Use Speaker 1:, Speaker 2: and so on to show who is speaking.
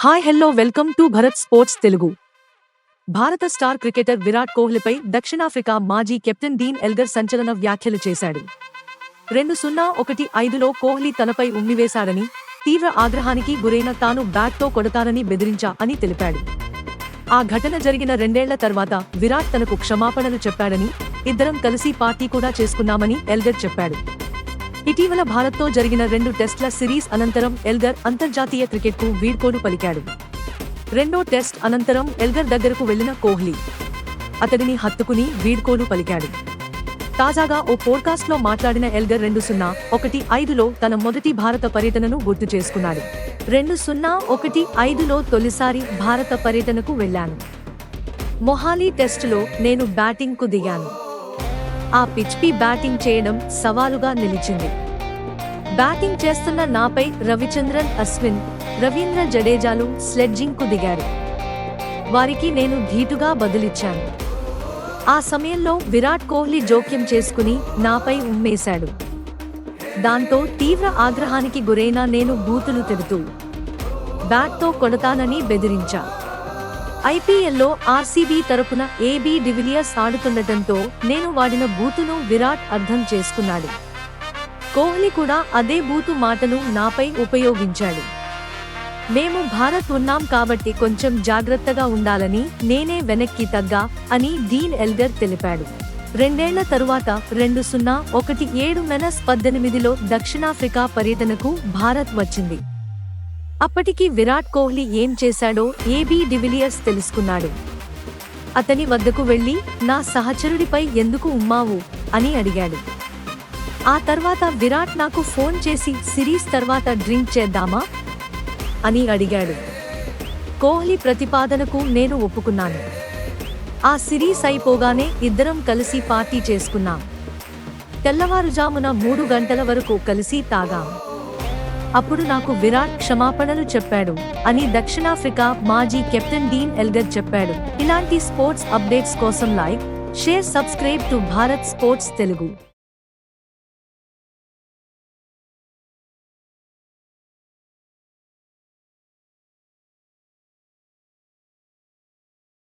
Speaker 1: Hi hello welcome to Bharat sports Telugu. భారత star cricketer Virat కోహ్లీపై దక్షిణాఫ్రికా మాజీ కెప్టెన్ డీన్ ఎల్గర్ సంచలన వ్యాఖ్యలు చేశాడు. 2015లో కోహ్లీ తనపై ఉమ్మివేశాడని, తీవ్ర ఆగ్రహానికి గురైన తాను బ్యాట్తో కొడతానని బెదిరించా అని తెలిపాడు. ఆ ఘటన జరిగిన 2 ఏళ్ల తర్వాత విరాట్ తనకు క్షమాపణలు చెప్పాడని, ఇద్దరం కలిసి పార్టీ కూడా చేసుకున్నామని ఎల్గర్ చెప్పాడు. ఇటీవల భారత్తో జరిగిన 2 టెస్ట్ల సిరీస్ అనంతరం ఎల్గర్ అంతర్జాతీయ క్రికెట్కు వీడ్కోలు పలికాడు. రెండో టెస్ట్ అనంతరం ఎల్గర్ దగ్గరకు వెళ్లిన కోహ్లీ అతడిని హత్తుకుని వీడ్కోలు పలికాడు. తాజాగా ఓ పోడ్కాస్ట్లో మాట్లాడిన ఎల్గర్ 2015లో తన మొదటి భారత పర్యటనను గుర్తు చేసుకున్నాడు. 2015లో తొలిసారి భారత పర్యటనకు వెళ్లాను. మొహాలీ టెస్టులో నేను బ్యాటింగ్కు దిగాను. ఆ పిచ్పై బ్యాటింగ్ చేయడం సవాలుగా నిలిచింది. బ్యాటింగ్ చేస్తున్న నాపై రవిచంద్రన్ అశ్విన్, రవీంద్ర జడేజాలు స్లెడ్జింగ్కు దిగారు. వారికి నేను ధీటుగా బదులిచ్చాను. ఆ సమయంలో విరాట్ కోహ్లీ జోక్యం చేసుకుని నాపై ఉమ్మేశాడు. దాంతో తీవ్ర ఆగ్రహానికి గురైన నేను బూతులు తిడుతూ బ్యాట్తో కొడతానని బెదిరించా. ఐపీఎల్లో ఆర్సీబీ తరపున ఏబీ డివిలియర్స్ ఆడుతుండటంతో నేను వాడిన బూతును విరాట్ అర్థం చేసుకున్నాడు. కోహ్లీ కూడా అదే బూతు మాటను నాపై ఉపయోగించాడు. మేము భారత్ ఉన్నాం కాబట్టి కొంచెం జాగ్రత్తగా ఉండాలని నేనే వెనక్కి తగ్గా అని డీన్ ఎల్గర్ తెలిపాడు. 2 ఏళ్ల తరువాత 2017-18లో దక్షిణాఫ్రికా పర్యటనకు భారత్ వచ్చింది. అప్పటికి విరాట్ కోహ్లీ ఏం చేశాడో ఏబీ డివిలియర్స్ తెలుసుకున్నాడు. అతని వద్దకు వెళ్లి నా సహచరుడిపై ఎందుకు ఉమ్మావు అని అడిగాడు. ఆ తర్వాత విరాట్ నాకు ఫోన్ చేసి సిరీస్ తర్వాత డ్రింక్ చేద్దామా అని అడిగాడు. కోహ్లీ ప్రతిపాదనకు నేను ఒప్పుకున్నాను. ఆ సిరీస్ అయిపోగానే ఇద్దరం కలిసి పార్టీ చేసుకున్నాం. తెల్లవారుజామున 3 గంటల వరకు కలిసి తాగాం. అప్పుడు నాకు విరాట్ క్షమాపణలు చెప్పాడు అని దక్షిణాఫ్రికా మాజీ కెప్టెన్ డీన్ ఎల్గర్ చెప్పాడు. ఇలాంటి స్పోర్ట్స్ అప్డేట్స్ కోసం like, share, subscribe to Bharat sports Telugu.